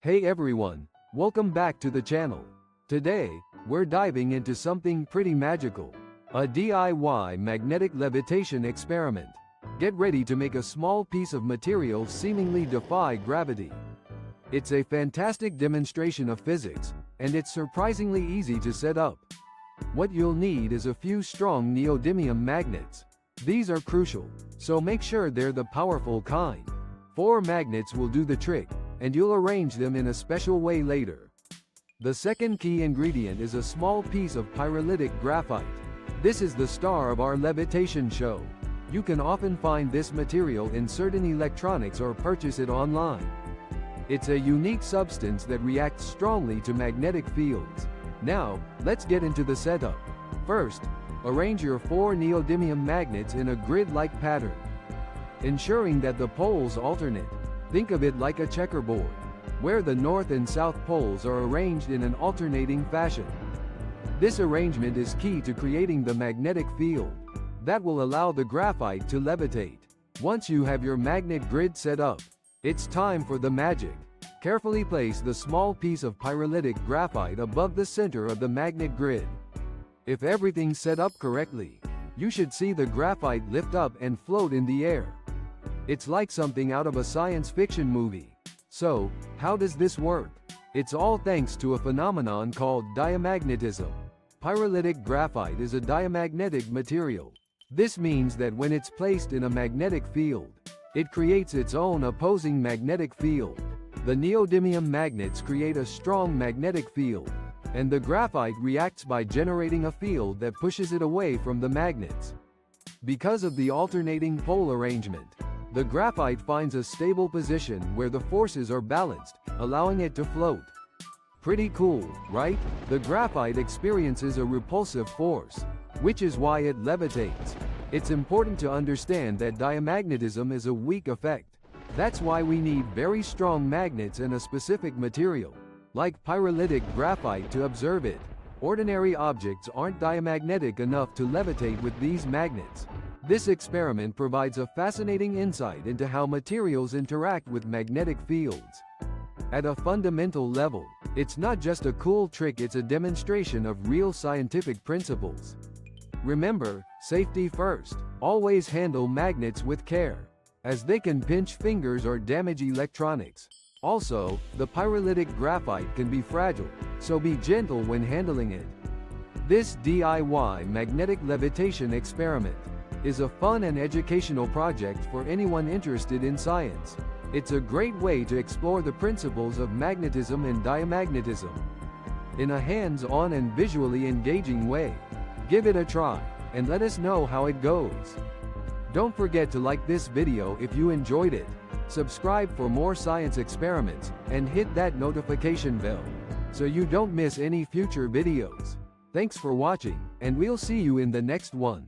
Hey everyone, welcome back to the channel. Today, we're diving into something pretty magical. A DIY magnetic levitation experiment. Get ready to make a small piece of material seemingly defy gravity. It's a fantastic demonstration of physics, and it's surprisingly easy to set up. What you'll need is a few strong neodymium magnets. These are crucial, so make sure they're the powerful kind. 4 magnets will do the trick, and you'll arrange them in a special way later. The second key ingredient is a small piece of pyrolytic graphite. This is the star of our levitation show. You can often find this material in certain electronics or purchase it online. It's a unique substance that reacts strongly to magnetic fields. Now, let's get into the setup. First, arrange your 4 neodymium magnets in a grid-like pattern, ensuring that the poles alternate. Think of it like a checkerboard, where the north and south poles are arranged in an alternating fashion. This arrangement is key to creating the magnetic field that will allow the graphite to levitate. Once you have your magnet grid set up, it's time for the magic. Carefully place the small piece of pyrolytic graphite above the center of the magnet grid. If everything's set up correctly, you should see the graphite lift up and float in the air. It's like something out of a science fiction movie. So, how does this work? It's all thanks to a phenomenon called diamagnetism. Pyrolytic graphite is a diamagnetic material. This means that when it's placed in a magnetic field, it creates its own opposing magnetic field. The neodymium magnets create a strong magnetic field, and the graphite reacts by generating a field that pushes it away from the magnets. Because of the alternating pole arrangement, the graphite finds a stable position where the forces are balanced, allowing it to float. Pretty cool, right? The graphite experiences a repulsive force, which is why it levitates. It's important to understand that diamagnetism is a weak effect. That's why we need very strong magnets and a specific material, like pyrolytic graphite, to observe it. Ordinary objects aren't diamagnetic enough to levitate with these magnets. This experiment provides a fascinating insight into how materials interact with magnetic fields. At a fundamental level, it's not just a cool trick, it's a demonstration of real scientific principles. Remember, safety first. Always handle magnets with care, as they can pinch fingers or damage electronics. Also, the pyrolytic graphite can be fragile, so be gentle when handling it. This DIY magnetic levitation experiment is a fun and educational project for anyone interested in science. It's a great way to explore the principles of magnetism and diamagnetism in a hands-on and visually engaging way. Give it a try, and let us know how it goes. Don't forget to like this video if you enjoyed it, subscribe for more science experiments, and hit that notification bell, so you don't miss any future videos. Thanks for watching, and we'll see you in the next one.